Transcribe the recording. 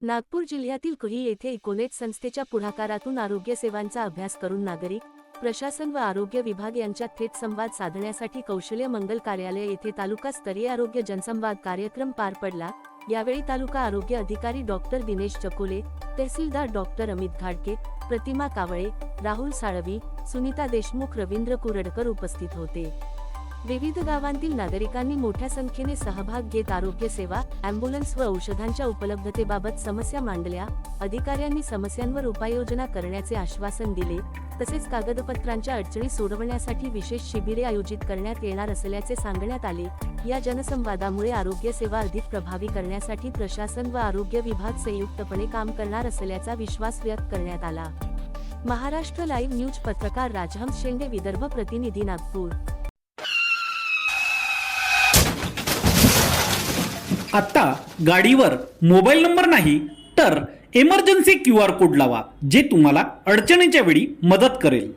नागपूर जिल्ह्यातील कुही येथे इकोनेट संस्थेच्या पुढाकारातून आरोग्य सेवांचा अभ्यास करून नागरिक, प्रशासन व आरोग्य विभाग यांच्यात थेट संवाद साधण्यासाठी कौशल्य मंगल कार्यालय येथे तालुकास्तरीय आरोग्य जनसंवाद कार्यक्रम पार पडला। यावेळी तालुका आरोग्य अधिकारी डॉक्टर दिनेश चकोले, तहसीलदार डॉक्टर अमित घाडके, प्रतिमा कावळे, राहुल साळवी, सुनीता देशमुख, रवींद्र कुरडकर उपस्थित होते। विविध गावांतील नागरिकांनी मोठ्या संख्येने सहभाग घेत आरोग्य सेवा, ॲम्ब्युलन्स व औषधांच्या उपलब्धतेबाबत समस्या मांडल्या। अधिकाऱ्यांनी समस्यांवर उपाययोजना करण्याचे आश्वासन दिले। तसेच कागदपत्रांच्या अडचणी सोडवण्यासाठी विशेष शिबिरे आयोजित करण्यात येणार असल्याचे सांगण्यात आले। या जनसंवादामुळे आरोग्य सेवा अधिक प्रभावी करण्यासाठी प्रशासन व आरोग्य विभाग संयुक्तपणे काम करणार असल्याचा विश्वास व्यक्त करण्यात आला। महाराष्ट्र लाईव्ह न्यूज पत्रकार राजहंस शेंडे, विदर्भ प्रतिनिधी, नागपूर। आता गाडीवर मोबाईल नंबर नाही तर इमर्जन्सी QR कोड लावा, जे तुम्हाला अडचणीच्या वेळी मदत करेल।